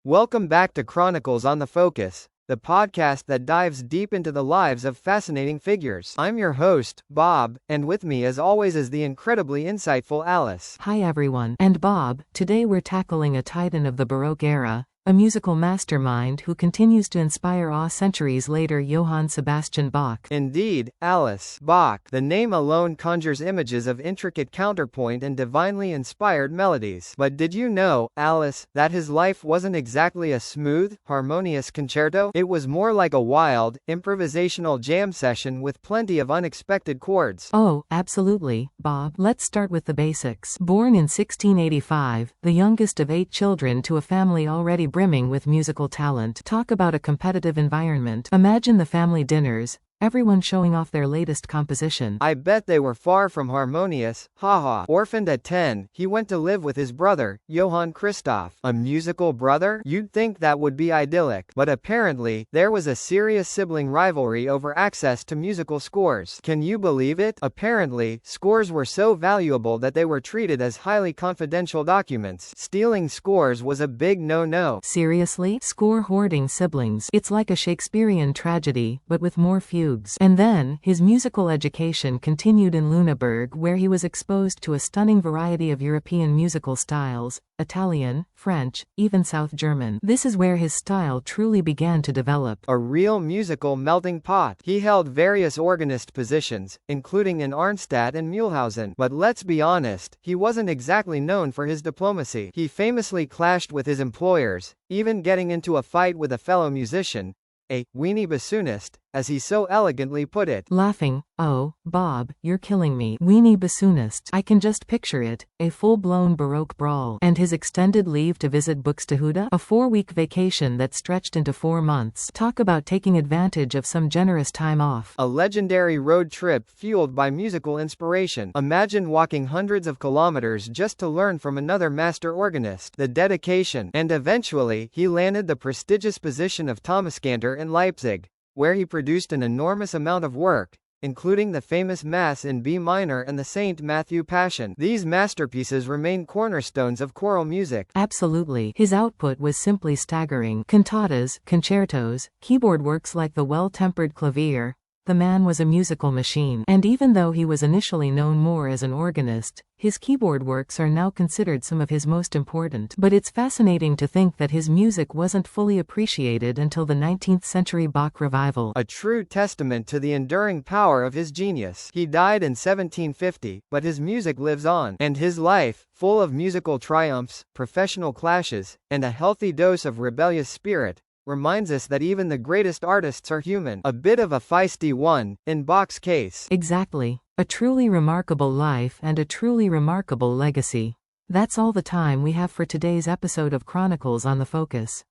Welcome back to Chronicles on the Focus, the podcast that dives deep into the lives of fascinating figures. I'm your host, Bob, and with me as always is the incredibly insightful Alice. Hi everyone, and Bob. Today we're tackling a titan of the Baroque era, a musical mastermind who continues to inspire awe centuries later, Johann Sebastian Bach. Indeed, Alice. Bach. The name alone conjures images of intricate counterpoint and divinely inspired melodies. But did you know, Alice, that his life wasn't exactly a smooth, harmonious concerto? It was more like a wild, improvisational jam session with plenty of unexpected chords. Oh, absolutely, Bob. Let's start with the basics. Born in 1685, the youngest of 8 children to a family already brimming with musical talent. Talk about a competitive environment. Imagine the family dinners, everyone showing off their latest composition. I bet they were far from harmonious, haha. Orphaned at 10, he went to live with his brother, Johann Christoph. A musical brother? You'd think that would be idyllic. But apparently, there was a serious sibling rivalry over access to musical scores. Can you believe it? Apparently, scores were so valuable that they were treated as highly confidential documents. Stealing scores was a big no-no. Seriously? Score hoarding siblings. It's like a Shakespearean tragedy, but with more fugues. And then, his musical education continued in Lüneburg, where he was exposed to a stunning variety of European musical styles, Italian, French, even South German. This is where his style truly began to develop. A real musical melting pot. He held various organist positions, including in Arnstadt and Mühlhausen. But let's be honest, he wasn't exactly known for his diplomacy. He famously clashed with his employers, even getting into a fight with a fellow musician, a weenie bassoonist, as he so elegantly put it. Laughing, oh, Bob, you're killing me. Weenie bassoonist. I can just picture it, a full-blown Baroque brawl. And his extended leave to visit Buxtehude? A 4-week vacation that stretched into 4 months. Talk about taking advantage of some generous time off. A legendary road trip fueled by musical inspiration. Imagine walking hundreds of kilometers just to learn from another master organist. The dedication. And eventually, he landed the prestigious position of Thomaskantor in Leipzig, where he produced an enormous amount of work, including the famous Mass in B minor and the St. Matthew Passion. These masterpieces remain cornerstones of choral music. Absolutely. His output was simply staggering. Cantatas, concertos, keyboard works like the Well-Tempered Clavier. The man was a musical machine. And even though he was initially known more as an organist, his keyboard works are now considered some of his most important. But it's fascinating to think that his music wasn't fully appreciated until the 19th century Bach revival. A true testament to the enduring power of his genius. He died in 1750, but his music lives on. And his life, full of musical triumphs, professional clashes, and a healthy dose of rebellious spirit, reminds us that even the greatest artists are human. A bit of a feisty one, in Bach's case. Exactly. A truly remarkable life and a truly remarkable legacy. That's all the time we have for today's episode of Chronicles on the Focus.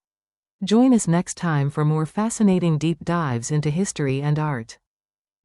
Join us next time for more fascinating deep dives into history and art.